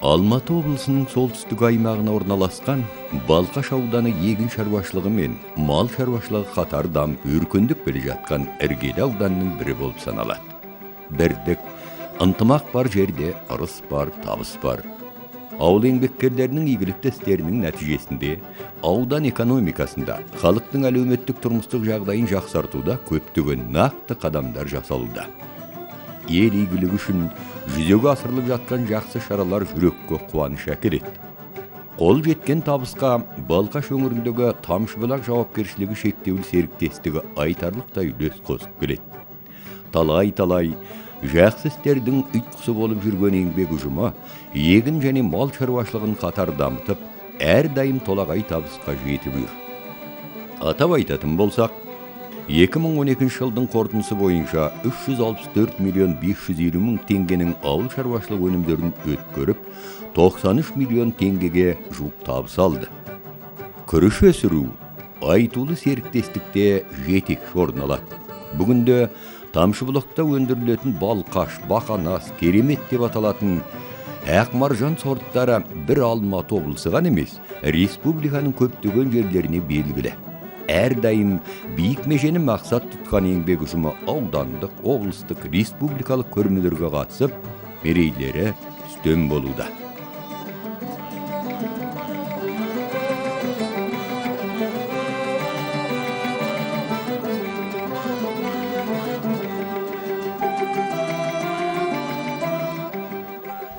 Алматы облысының солтүстік аймағына орналасқан Балқаш ауданы егін шаруашылығы мен мал шаруашылығы қатар дамып өркендеп келе жатқан іргелі ауданның бірі болып саналады. Бірлік, ынтымақ бар жерде ырыс бар, табыс бар. Ауыл еңбеккерлерінің игілікті істерінің нәтижесінде аудан экономикасында халықтың әлеуметтік тұрмыстық жағдайын жақсартуда көптеген нақты қадамдар жасалуда. Ел игілігі үшін жүзеге асырылып жатқан жақсы шаралар жүрекке қуаныш әкеледі. Қол жеткен табысқа Балқаш өңіріндегі Тамшыбұлақ жауапкершілігі шектеулі серіктестігі айтарлықтай үлес қосып келеді. Талай-талай жақсы істердің ұйытқысы болып жүрген еңбек ұжымы егін және мал шаруашылығын қатар дамытып, әрдайым толағай табысқа жетіп жүр. Атап айтатын болсақ, 2012 жылдың қорытындысы бойынша 364 миллион 550 мың теңгенің ауыл шаруашылық өнімдерін өткөріп, 93 миллион теңгеге жуық табыс алды. Күріш өсіру айтулы серіктестікте жетекші орын алады. Бүгінде Тамшыбұлақта өндірілетін Балқаш, Бақанас, Керемет деп аталатын Ақмаржан сорттары бір Алматы облысы ғана емес, республиканың көптеген жерлеріне белгілі. Әрдайым биік межені мақсат тұтқан еңбек ұжымы аудандық, облыстық, республикалық көрмелерге қатысып, мерейлері үстем болуда.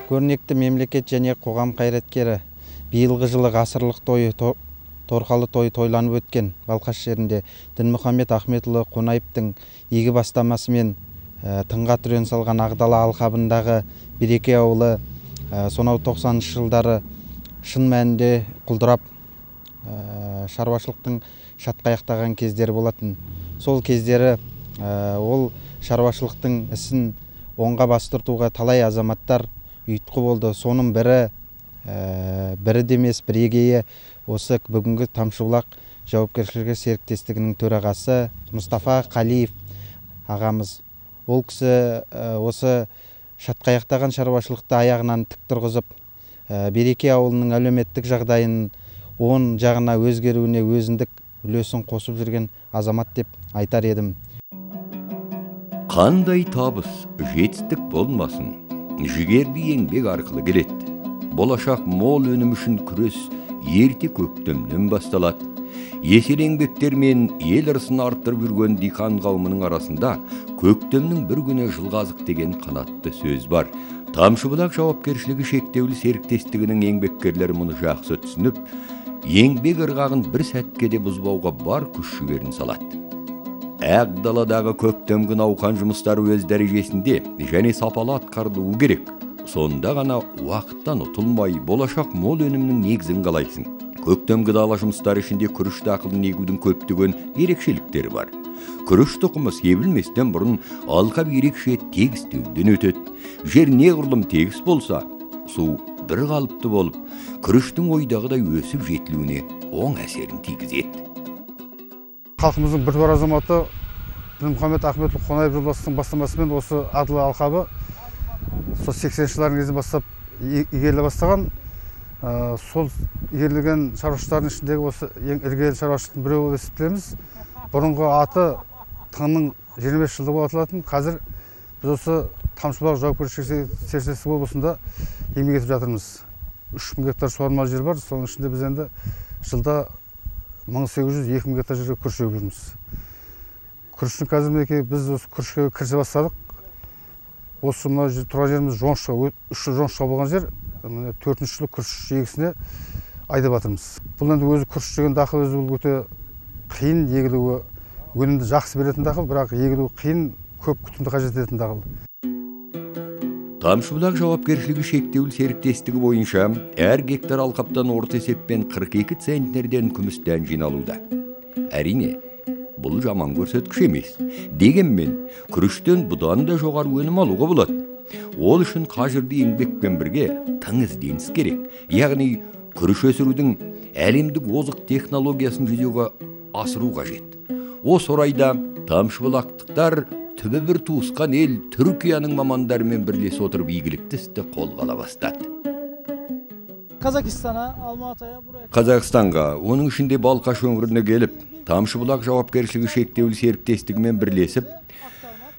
Көрнекті мемлекет және қоғам қайраткері биылғы жылы ғасырлық тойы торқалы той тойланып өткен Балқаш жерінде Дінмұхамед Ахметұлы Қонаевтың игі бастамасымен тыңға түрен салған Ағдала алқабындағы Береке ауылы сонау 90-шы жылдары шын мәнінде құлдырап шаруашылықтың шатқаяқтаған кездері болатын. Сол кездері ол шаруашылықтың ісін оңға бастыртуға талай азаматтар ұйытқы болды. Соның бірі демес бірегейі осы бүгінгі Тамшыбұлақ жауапкершілігі серіктестігінің төрағасы Мұстафа Қалиев ағамыз. Ол кісі осы шатқаяқтаған шаруашылықты аяғынан тік тұрғызып, Береке ауылының әлеуметтік жағдайын оң жағына өзгеруіне өзіндік үлесін қосып жүрген азамат деп айтар едім. Қандай табыс, жетістік болмасын, жігерді еңбек арқылы келеді. Болашақ мол өнім үшін күрес ерте көктемнен басталады. Есел еңбектер мен ел ырысын арттырып жүрген диқан қауымының арасында көктемнің бір күні жылғазық деген қанатты сөз бар. Тамшыбұлақ жауапкершілігі шектеулі серіктестігінің еңбеккерлері мұны жақсы түсініп, еңбек ырғағын бір сәтке де бұзбауға бар күш жігерін салады. Ағдаладағы көктемгі науқан жұмыстары өз дәрежесінде және сапалы атқарылуы керек. Сонда ғана уақыттан ұтылмай болашақ мол өнімнің негізін қалайсың. Көктемгі дала жұмыстары ішінде күріш дақылын егудің көптеген ерекшеліктері бар. Күріш тұқымы себілместен бұрын алқап ерекше тегістеуден өтеді. Жер неғұрлым тегіс болса, су бір қалыпты болып, күріштің ойдағыдай өсіп жетілуіне оң әсерін тигізеді. Халқымыздың бір бар азаматы Дінмұхамед Ахметұлы Қонаев жолдастың бастамасымен осы Ағдала алқабы сол 80-ші жылдардың кезінен бастап игеріле бастаған. Сол игерілген шаруашылықтардың ішіндегі осы ең іргелі шаруашылықтың біреуі деп есептейміз. Бұрынғы аты тыңның 25 жылдығы болып аталатын. Қазір біз осы Тамшыбұлақ жауапкершілігі серіктестігі облысында еңбек етіп жатырмыз. 3000 гектар суармалы жер бар. Соның ішінде біз енді жылда 1800-2000 гектар жерге күріш егіп жүрміз. Күріштің қазір мінекей біз осы күрішке кірісе бастадық. Осы мына тұрған жеріміз жоңышқа, 3 жыл жоңышқа болған жер, 4-ші жылы күріш егісіне айдап жатырмыз. Бұл енді өзі күріш деген дақыл өзі өте қиын егілуі, өнімді жақсы беретін дақыл, бірақ егілуі қиын, көп күтімді қажет ететін дақыл. Тамшыбұлақ жауапкершілігі шектеулі серіктестігі бойынша әр гектар алқаптан орта есеппен 42 центнерден күмістен жиналуда. Әрине, бұл жаман көрсеткіш емес. Дегенмен, күріштен бұдан да жоғары өнім алуға болады. Ол үшін қажырды еңбекпен бірге тың ізденіс керек. Яғни, күріш өсірудің әлемдік озық технологиясын жүзеге асыру қажет. Осы орайда Тамшыбұлақтықтар түбі бір туысқан ел Түркияның мамандарымен бірлесе отырып игілікті істі қолға ала бастады. Казакистана, Алматая, buraya. Қазақстанға, оның ішінде Балқаш өңіріне келіп, Тамшыбұлақ жауапкершілігі шектеулі серіктестігімен бірлесіп,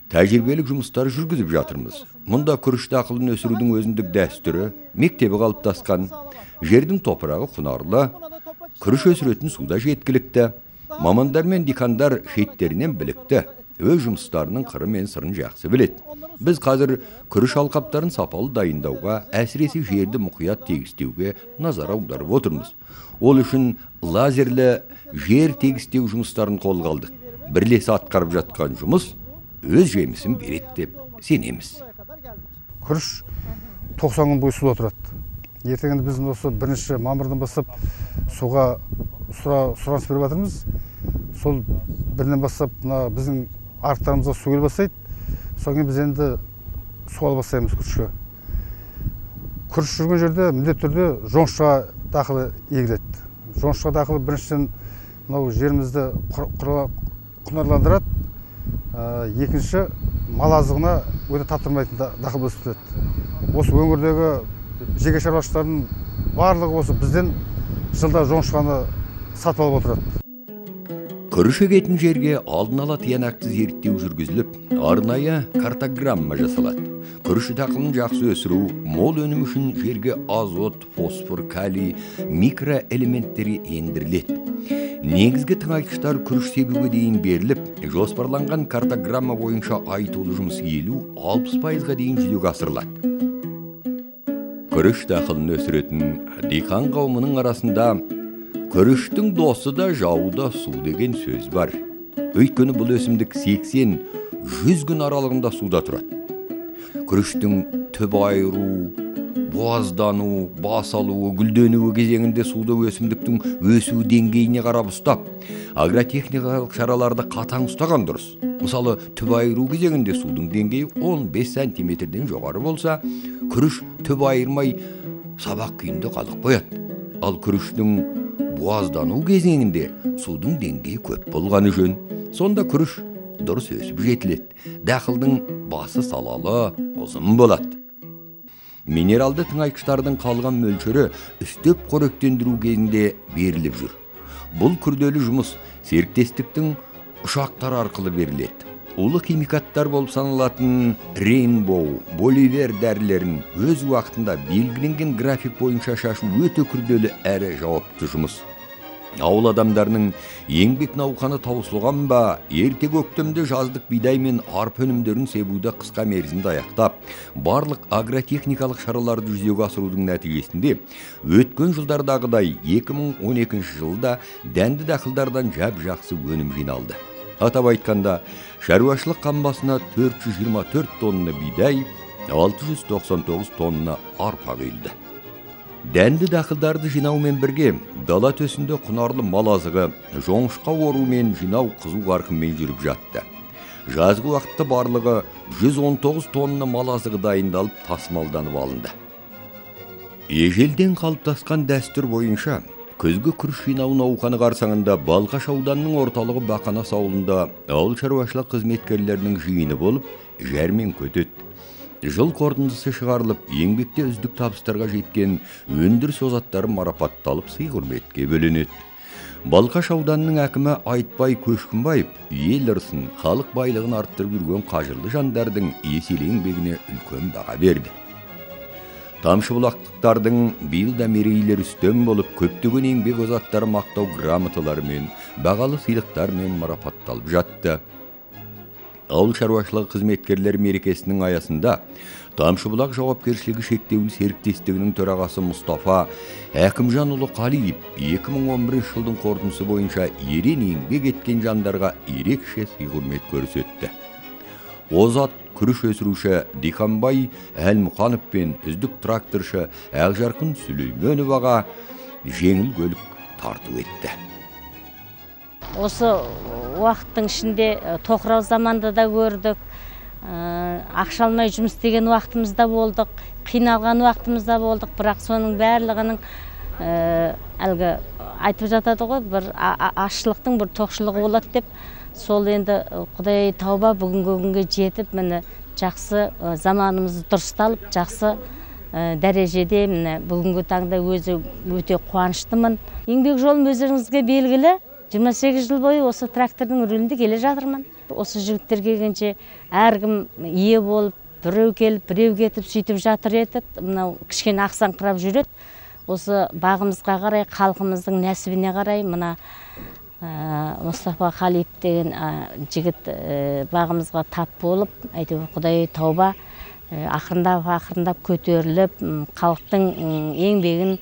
тәжірибелік жұмыстар жүргізіп жатырмыз. Мұнда күріш дақылын өсірудің өзіндік дәстүрі, мектебі қалыптасқан, жердің топырағы құнарлы, күріш өсіретін суда жеткілікті, мамандар мен диқандар шеттерінен білікті, өз жұмыстарының қыры мен сырын жақсы біледі. Біз қазір күріш алқаптарын сапалы дайындауға, әсіресе жерді мұқият тегістеуге назар аударып отырмыз. Ол үшін лазерлі жер тегістеу жұмыстарын қолға алдық. Бірлесе атқарып жатқан жұмыс өз жемісін береді деп сенеміз. Күріш 90 күн бойы суда тұрады. Ертеңінде біз осы 1 мамырдан бастап суға сұраныс беріп жатырмыз. Сол 1-нен бастап біздің арықтарымызға су келе бастайды. Соңғы біз енді су ала бастаймыз күрішке. Күріш жүрген жерде міндетті түрде жоңышқа дақылы егіледі. Жоңышқа дақылы біріншіден жерімізді құнарландырады. Екінші, мал азығына өте таптырмайтын дақыл өсіп кетеді. Осы өңірдегі жеке шаруашылықтардың барлығы осы бізден жылда жоңышқаны сатып алып отырады. Күріш егетін жерге алдын ала тиянақты зерттеу жүргізіліп, арнайы картограмма жасалады. Күріш дақылын жақсы өсіру, мол өнім үшін жерге азот, фосфор, калий, микроэлементтері ендіріледі. Негізгі тыңайтқыштар күріш себуге дейін беріліп, жоспарланған картограмма бойынша айтулы жұмыс 50-60%-ға дейін жүзеге асырылады. Күріш дақылын өсіретін диқан қауымының арасында күріштің досы да жауы да су деген сөз бар. Өйткені бұл өсімдік 80-100 күн аралығында суда тұрады. Күріштің түп айыру, буаздану, бас алуы, гүлденуі кезеңінде суды өсімдіктің өсу деңгейіне қарап ұстап, агротехникалық шараларды қатаң ұстаған дұрыс. Мысалы, түп айыру кезеңінде судың деңгейі 15 сантиметрден жоғары болса, күріш түп айырмай сабақ күйінде қалып қояды. Ал күріштің буаздану кезеңінде судың деңгейі көп болғаны жөн. Сонда күріш дұрыс өсіп жетіледі. Дақылдың басы салалы, ұзын болады. Минералды тыңайтқыштардың қалған мөлшері үстеп қоректендіру кезінде беріліп жүр. Бұл күрделі жұмыс серіктестіктің ұшақтар арқылы беріледі. Улы химикаттар болып саналатын Рейнбоу, Боливер дәрілерін өз уақытында белгіленген график бойынша шашу өте күрделі әрі жауапты жұмыс. Ауыл адамдарының еңбек науқаны таусылған ба, ерте көктемде жаздық бидай мен арпа өнімдерін себуді қысқа мерзімде аяқтап, барлық агротехникалық шараларды жүзеге асырудың нәтижесінде өткен жылдардағыдай 2012 жылда дәнді дақылдардан жақсы өнім жиналды. Атап айтқанда, шаруашылық қамбасына 424 тонна бидай, 699 тонна арпа құйылды. Дәнді дақылдарды жинаумен бірге, дала төсінде құнарлы мал азығы, жоңышқа ору мен жинау қызу қарқынмен жүріп жатты. Жазғы уақытта барлығы 119 тонна мал азығы дайындалып тасымалданып алынды. Ежелден қалыптасқан дәстүр бойынша, күзгі күріш жинау науқаны қарсаңында Балқаш ауданының орталығы Бақанас ауылында ауыл шаруашылық қызметкерлерінің жиыны болып, жәрмеңке өтеді. Жыл қорытындысы шығарылып, еңбекте үздік табыстарға жеткен өндіріс озаттары марапатталып, сый-құрметке бөленеді. Балқаш ауданының әкімі Айтбай Көшкінбаев ел ырысын, халық байлығын арттырып жүрген қажырлы жандардың еселі еңбегіне үлкен баға берді. Тамшыбұлақтықтардың биылда мерейлер үстем болып, көптеген еңбек озаттары мақтау грамоталарымен, бағалы сыйлықтармен марапатталып жатты. Ауыл шаруашылығы қызметкерлер мерекесінің аясында Тамшыбұлақ жауапкершілігі шектеулі серіктестігінің төрағасы Мұстафа Әкімжанұлы Қалиев 2011 жылдың қорытындысы бойынша ерен еңбек еткен жандарға ерекше сый-құрмет көрсетті. Озат күріш өсіруші Диханбай Әлмұқанов пен үздік тракторшы Ақжарқын Сүлейменоваға жеңіл көлік тарту етті. Осы уақыттың ішінде тоқырау заманда да көрдік, ақша алмай жұмыс істеген уақытымызда болдық, қиналған уақытымызда болдық, бірақ соның барлығының әлгі айтып жатады ғой, бір ашшылықтың бір тоқшылығы болады деп, сол енді Құдай тауба бүгінгі күнге жетіп, міне жақсы заманымызды дұрысталып, жақсы дәрежеде міне бүгінгі таңда өзі өте қуаныштымын. Еңбек жолым өздеріңізге белгілі. 28 жыл бойы осы трактордың рөлінде келе жатырмын. Осы жігіттер келгенше әркім ие болып, біреу келіп, біреу кетіп сөйтіп жатыр еді. Мынау кішкене ақсаңқырап жүреді. Осы бағымызға қарай, халқымыздың нәсібіне қарай мына Мұстафа Қалиев деген жігіт бағымызға тап болып, әйтеуір Құдай тауба ақырындап көтеріліп, халықтың еңбегін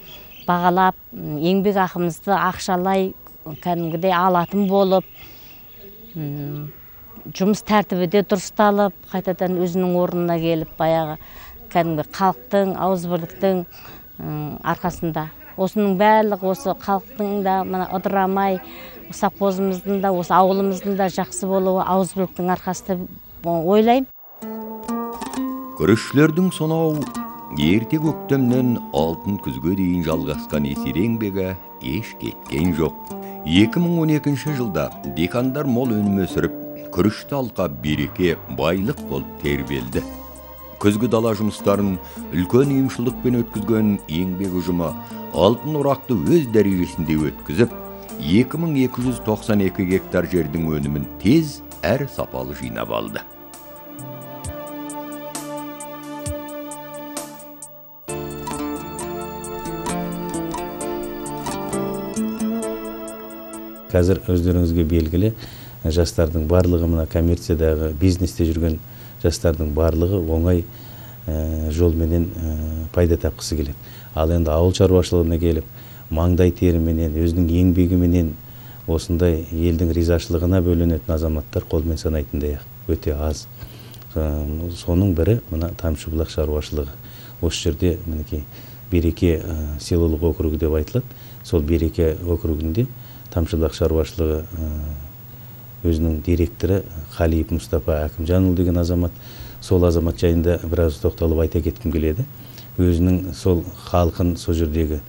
бағалап, еңбек ақымызды ақшалай кәдімгідей алатын болып, жұмыс тәртібі де дұрысталып, қайтадан өзінің орнына келіп, баяғы кәдімгі халықтың, ауызбірліктің арқасында. Осының барлығы осы халықтың да ыдырамай, совхозымыздың да, осы ауылымыздың да жақсы болуы ауызбірліктің арқасында ойлаймын. Күрішшілердің сонау ерте көктемнен алтын күзге дейін жалғасқан есер еңбегі еш кеткен жоқ. 2012 жылда диқандар мол өнім өсіріп, күрішті алқа береке, байлық болып тербелді. Күзгі дала жұмыстарын үлкен ұйымшылдықпен өткізген еңбек ұжымы алтын орақты өз дәрежесінде өткізіп, 2292 гектар жердің өнімін тез әр сапалы жинап алды. Қазір өздеріңізге белгілі, жастардың барлығы мына коммерциядағы бизнесте жүрген жастардың барлығы оңай жолменен пайда тапқысы келеді. Ал енді ауыл шаруашылығына келіп, маңдай теріменен, өзінің еңбегіменен осындай елдің ризашылығына бөленетін азаматтар қолмен санайтындай өте аз. Соның бірі мына Тамшыбұлақ шаруашылығы. Осы жерде мінекей Береке селолық округі деп айтылады. Сол Береке округінде Тамшыбұлақ шаруашылығы өзінің директоры Қалиев Мұстафа Әкімжанұлы деген азамат. Сол азамат жайында біраз тоқталып айта кеткім келеді. Өзінің сол халқын, сол жердегі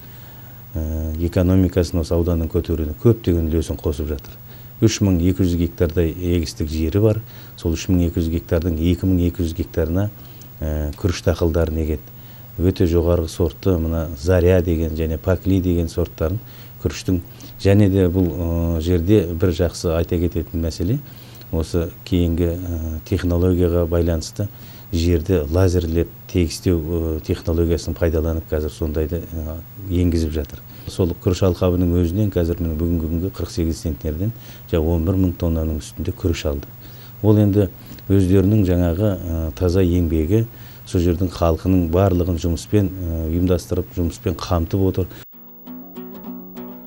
экономикасын, осы ауданның көтеруіне көптеген үлесін қосып жатыр. 3200 гектардай егістік жері бар. Сол 3200 гектардың 2200 гектарына күріш дақылдарын егеді. Өте жоғарғы сортты мына Заря деген және Пакли деген сорттарын күріштің. Және де бұл жерде бір жақсы айта кететін мәселе, осы кейінгі технологияға байланысты жерді лазерлеп тегістеу технологиясын пайдаланып қазір сондайды енгізіп жатыр. Сол күріш алқабының өзінен қазір бүгінгі күнге 48 центнерден 11 мың тоннаның үстінде күріш алды. Ол енді өздерінің жаңағы таза еңбегі, сол жердің халқының барлығын жұмыспен ұйымдастырып, жұмыспен қамтып отыр.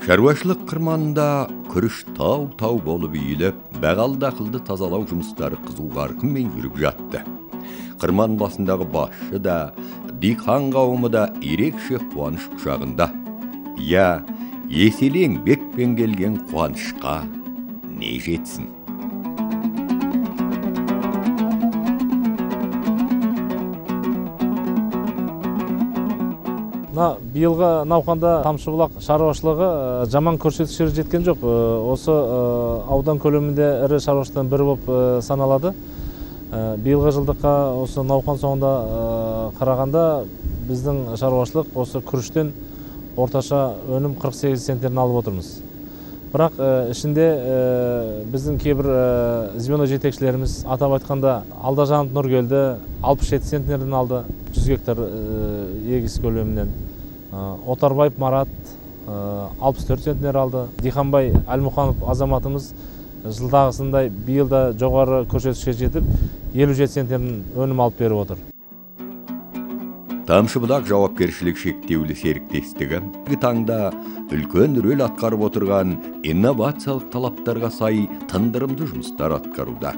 Шаруашылық қырманында күріш тау болып үйіліп, бағал дақылды тазалау жұмыстары қызу қарқынмен жүріп жатты. Қырман басындағы басшы да, диқан қауымы да ерекше қуаныш құшағында. Я, еселең бекпен келген қуанышқа не жетсін? Биылғы науқанда Тамшыбұлақ шаруашылығы жаман көрсеткіштер жеткен жоқ. Осы аудан көлемінде ірі шаруашылықтың бірі болып саналады. Биылғы жылдыққа осы науқан соңында қарағанда біздің шаруашылық осы күріштен орташа өнім 48 центнерін алып отырмыз. Бірақ ішінде біздің кейбір звено жетекшілеріміз атап айтқанда Алдажанов Нұргелді 67 центнерден алды, 100 гектар егіс көлемінен. Отарбаев Марат 64 центнер алды. Диханбай Әлмұханов азаматымыз жылдағысындай биылда жоғары көрсеткішке жетіп 57 центнерден өнім алып беріп отыр. Тамшыбұлақ жауапкершілік шектеулі серіктестігі таңда үлкен рөл атқарып отырған инновациялық талаптарға сай тындырымды жұмыстар атқаруда.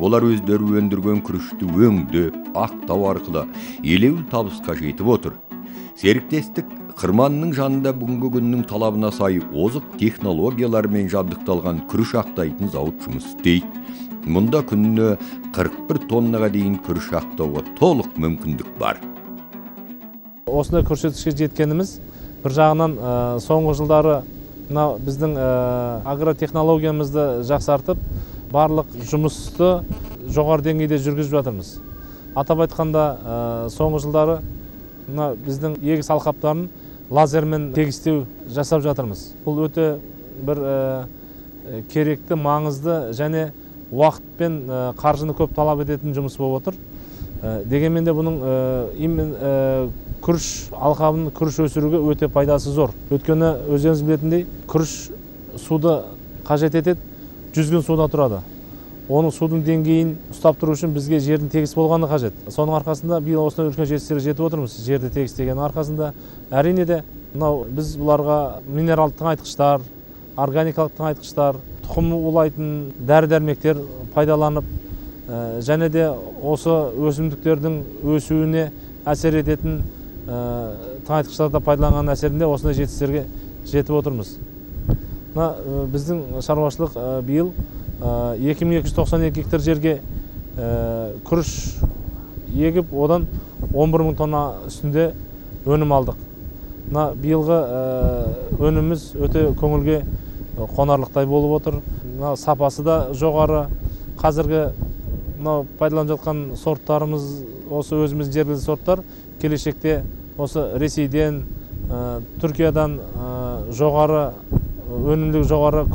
Олар өздері өндірген күрішті өңдеп, ақтау арқылы елеулі табысқа жетіп отыр. Серіктестік қырманның жанында бүгінгі күннің талабына сай озық технологиялармен жабдықталған күріш ақтайтын зауыт жұмыс істейді. Мұнда күніне 41 тоннаға дейін күріш ақтауға толық мүмкіндік бар. Осындай көрсеткішке жеткеніміз бір жағынан соңғы жылдары біздің агротехнологиямызды жақсартып, барлық жұмысты жоғары деңгейде жүргізіп жатырмыз. Атап айтқанда соңғы жылдары мына біздің егіс алқаптарын лазермен тегістеу жасап жатырмыз. Бұл өте бір керекті, маңызды және уақыт пен қаржыны көп талап ететін жұмыс болып отыр. Дегенмен де бұның күріш алқабын күріш өсіруге өте пайдасы зор. Өйткені өздеріңіз білетіндей, күріш суды қажет етеді, 100 күн суда тұрады. Оның судың деңгейін ұстап тұру үшін бізге жердің тегіс болғаны қажет. Соның арқасында биыл осындай үлкен жетістіктерге жетіп отырмыз. Жерді тегістегеннің арқасында әрине де біз бұларға минералды тыңайтқыштар, органикалық тыңайтқыштар, тұқым улайтын дәрі-дәрмектер пайдаланып, және де осы өсімдіктердің өсуіне әсер ететін тыңайтқыштарды пайдаланған әсерінде осындай жетістіктерге жетіп отырмыз. Біздің шаруашылық биыл 2292 гектар жерге күріш егіп, одан 11.000 тонна үстінде өнім алдық. Биылғы өніміміз өте көңілге қонарлықтай болып отыр. Сапасы да жоғары. Қазіргі пайдаланып жатқан сорттарымыз осы өзіміз жергілікті сорттар. Келешекте осы Ресейден, Түркиядан жоғары өнімділігі жоғары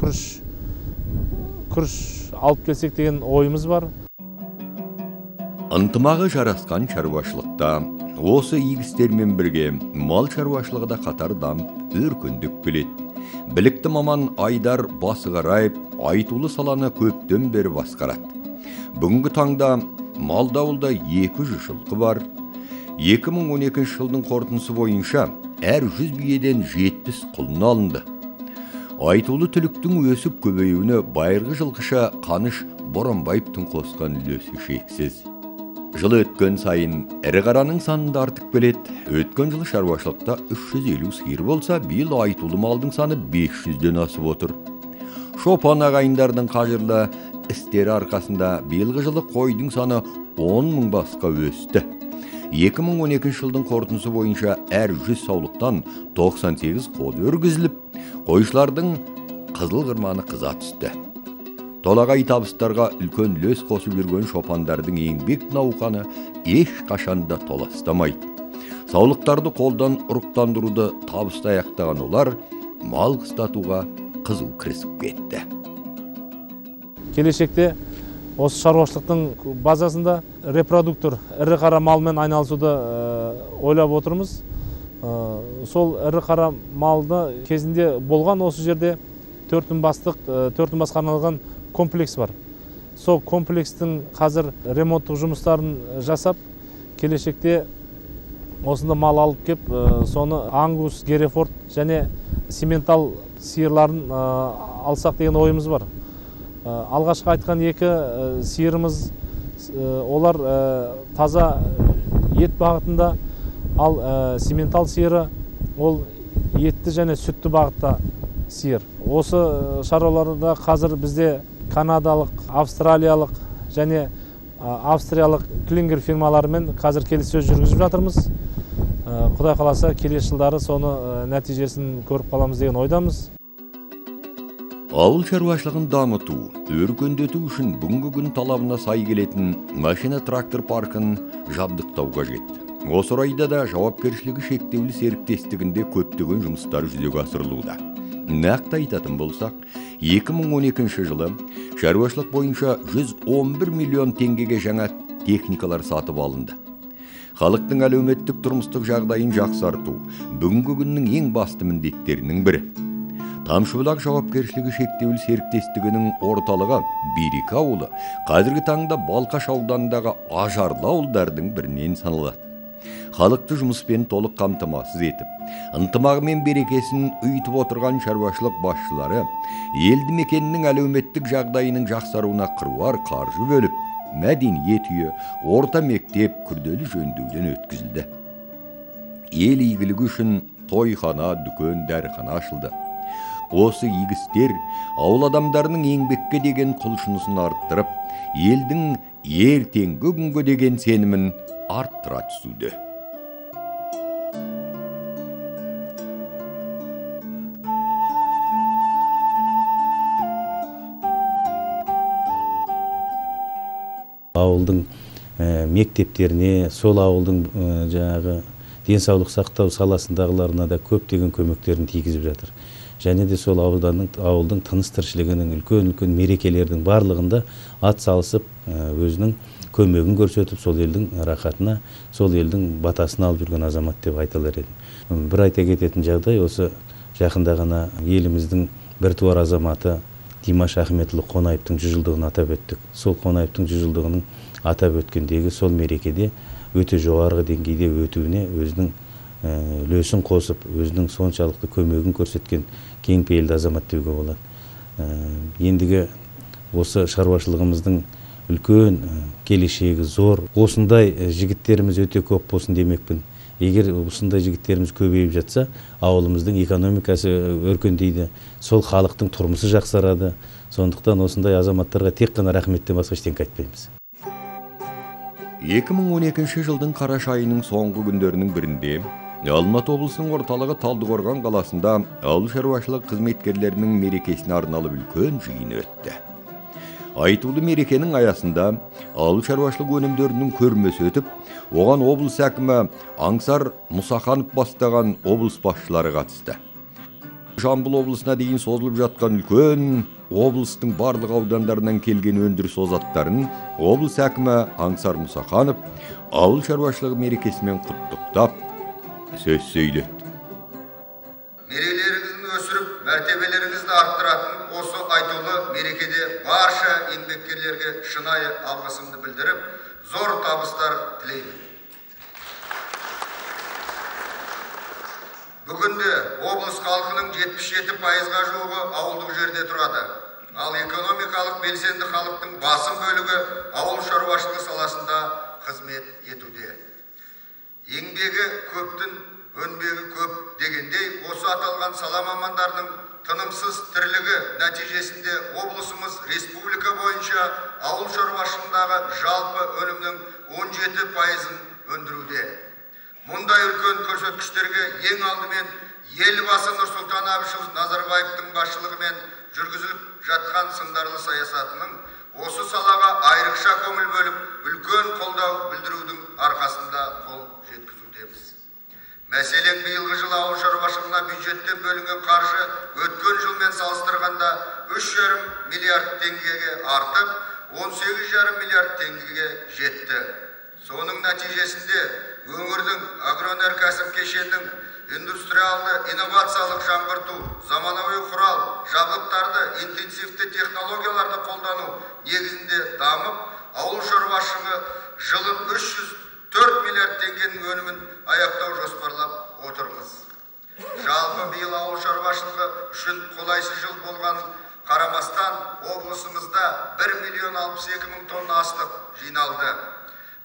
күріш алып келсек деген ойымыз бар. Ынтымағы жарасқан шаруашылықта осы егістермен бірге мал шаруашылығы да қатар дамып өркендеп келеді. Білікті маман Айдар Басығарайып айтулы саланы көптен бері басқарады. Бүгінгі таңда малда ауылда 200 жылқы бар. 2012 жылдың қорытындысы бойынша әр 100 биеден 70 құлын алынды. Айтулы түліктің өсіп көбеюіне байырғы жылқыша Қаныш Боранбаевтың қосқан үлесі шексіз. Жыл өткен сайын ірі қараның саны артып келеді. Өткен жылы шаруашылықта 350 сиыр болса, биыл айтулы малдың саны 500-ден асып отыр. Шопан ағайындардың қажырлы істері арқасында биылғы жылы қойдың саны 10.000 басқа өсті. 2012 жылдың қорытындысы бойынша әр 100 саулықтан 98 қозы өргізіліп, қойшылардың қызыл қырманы қыза түсті. Толағай табыстарға үлкен үлес қосып жүрген шопандардың еңбек науқаны еш қашанда толастамайды. Саулықтарды қолдан ұрықтандыруды табысты аяқтаған олар мал қыстатуға қызу кірісіп кетті. Келешекте осы шаруашылықтың базасында репродуктор, ірі қара малмен айналысуды ойлап отырмыз. Сол ірі қара малды кезінде болған осы жерде төртін басқа арналған комплекс бар. Сол комплекстің қазір ремонттық жұмыстарын жасап, келешекте осында мал алып кеп, соны Ангус, Герефорд және Симментал сиырларын алсақ деген ойымыз бар. Алғашқы айтқан екі сиырымыз, олар таза ет бағытында, ал Симментал сиыры ол етті және сүтті бағытта сиыр. Осы шаруаларда қазір бізде канадалық, австралиялық және австриялық клингер фирмаларымен қазір келіссөз жүргізіп жатырмыз. Құдай қаласа келесі жылдары соны нәтижесін көріп қаламыз деген ойдамыз. Ауыл шаруашылығын дамыту, өркендету үшін бүгінгі күн талабына сай келетін машина трактор паркын жабдықтау қажет. Осы орайда да жауапкершілігі шектеулі серіктестігінде көптеген жұмыстар жүзеге асырылуда. Нақты айтатын болсақ, 2012 жылы шаруашылық бойынша 111 миллион теңгеге жаңа техникалар сатып алынды. Халықтың әлеуметтік тұрмыстық жағдайын жақсарту бүгінгі күннің ең басты міндеттерінің бірі. Тамшыбұлақ жауапкершілігі шектеулі серіктестігінің орталығы Береке ауылы қазіргі таңда Балқаш ауданындағы ажарлы ауылдардың бірінен саналады. Халықты жұмыспен толық қамтамасыз етіп, ынтымағы мен берекесін ұйытып отырған шаруашылық басшылары елді мекеннің әлеуметтік жағдайының жақсаруына қыруар қаржы бөліп, мәдениет үйі, орта мектеп күрделі жөндеуден өткізілді. Ел игілігі үшін тойхана, дүкен, дәріхана ашылды. Осы игістер ауыл адамдарының еңбекке деген құлшынысын арттырып, елдің ертеңгі күнге деген сенімін арттыра түсуде. Ауылдың мектептеріне, сол ауылдың жаңағы денсаулық сақтау саласындағыларына да көптеген көмектерін тигізіп жатыр. Және де сол ауылдың тыныс тіршілігінің үлкен мерекелердің барлығында ат салысып, өзінің көмегін көрсетіп, сол елдің рахатына, сол елдің батасын алып жүрген азамат деп айта алар едім. Бір айта кететін жағдай, осы жақында ғана еліміздің біртуар азаматы Димаш Ахметұлы Қонаевтың 100 жылдығын атап өттік. Сол Қонаевтың 100 жылдығының атап өткендегі сол мерекеде өте жоғарғы деңгейде өтуіне өзінің үлесін қосып, өзінің соншалықты көмегін көрсеткен кең пейілді азамат деуге болады. Ендігі осы шаруашылығымыздың үлкен келешегі зор. Осындай жігіттеріміз өте көп болсын демекпін. Егер осындай жігіттеріміз көбейіп жатса, ауылымыздың экономикасы өркендейді, сол халықтың тұрмысы жақсарады. Сондықтан осындай азаматтарға тек қана рахметтен басқа ештеңе айтпаймыз. 2012 жылдың қараша айының соңғы күндерінің бірінде Алматы облысының орталығы Талдықорған қаласында ауыл шаруашылық қызметкерлерінің мерекесіне арналып үлкен жиын өтті. Айтулы мерекенің аясында ауыл шаруашылық өнімдерінің көрмесі өтіп, оған облыс әкімі Аңсар Мұсаханов бастаған облыс басшылары қатысты. Жамбыл облысына дейін созылып жатқан үлкен облыстың барлық аудандарынан келген өндіріс озаттарын облыс әкімі Аңсар Мұсаханов ауыл шаруашылығы мерекесімен құттықтап сөз сөйледі. Мерекелеріңізді өсіріп, мәртебелеріңізді арттыратын осы айтулы мерекеде барша еңбеккерлерге шынайы алғысымды білдіріп, зор табыстар тілеймін. Бүгінде облыс халқының 77%-ға жуығы ауылдық жерде тұрады. Ал экономикалық белсенді халықтың басым бөлігі ауыл шаруашылығы саласында қызмет етуде. Еңбегі көптің өнбегі көп дегендей, осы аталған сала мамандарының тынымсыз тірлігі нәтижесінде облысымыз республика бойынша ауыл шаруашылығындағы жалпы өнімнің 17%-ын өндіруде. Мұндай үлкен көрсеткіштерге ең алдымен елбасы Нұрсұлтан Әбішұлы Назарбаевтың басшылығымен жүргізіліп жатқан сындарлы саясатының осы салаға айрықша көңіл бөліп, үлкен қолдау білдірудің арқасында қол жеткізудеміз. Мәселен, биылғы жыл ауыл шаруашылығына бюджеттен бөлінген қаржы өткен жылмен салыстырғанда 3,5 миллиард теңгеге артып, 18,5 миллиард теңгеге жетті. Соның нәтижесінде өңірдің агроөнеркәсіп кешенінің индустриалды инновациялық жаңғырту, заманауи құрал, жабдықтарды, интенсивті технологияларды қолдану негізінде дамып, ауыл шаруашылығы жылы 304 миллиард теңгенің өнімін аяқтау жоспарлап отырмыз. Жалпы биыл ауыл шаруашылығы үшін қолайсыз жыл болғанын қарамастан, облысымызда 1,062,000 тонна астық жиналды.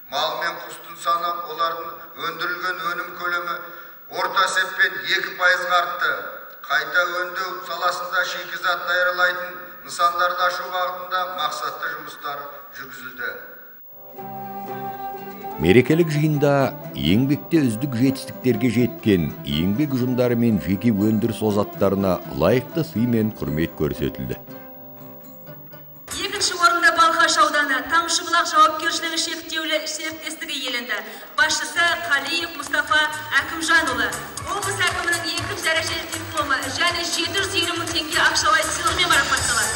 Мал мен құстың саны, олардың өндірілген өнім көлемі орта есеппен 2%-ға артты. Қайта өңдеу саласында шикізат даярлайтын нысандарды ашу бағытында мақсатты жұмыстар жүргізілді. Мерекелік жиында еңбекте үздік жетістіктерге жеткен еңбек ұжымдары мен жеке өндіріс озаттарына лайықты сый мен құрмет көрсетілді. Екінші орында Балқаш ауданы Тамшыбұлақ жауапкершілігі шектеулі серіктестігі иеленді. Басшысы Қалиев Мұстафа Әкімжанұлы. Облыс әкімінің 2 дәрежелі дипломы және 720 мың теңге ақшалай сыйлығымен марапатталады.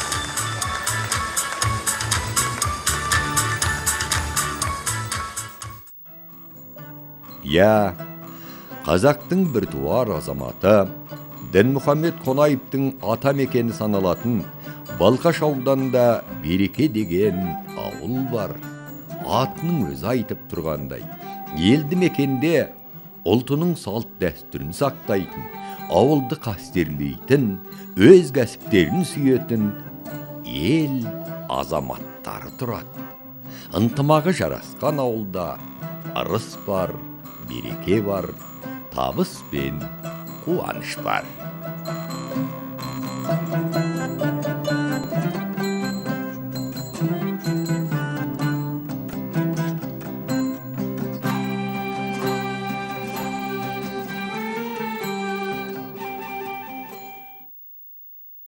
Қазақтың біртуар азаматы Дінмұхаммед Қонаевтың ата мекені саналатын Балқаш ауданында Береке деген ауыл бар. Атының өзі айтып тұрғандай, елді мекенде ұлтының салт дәстүрін сақтайтын, ауылды қастерлейтін, өз кәсіптерін сүйетін ел азаматтары тұрады. Ынтымағы жарасқан ауылда ырыс бар, береке бар, табыс пен қуаныш бар.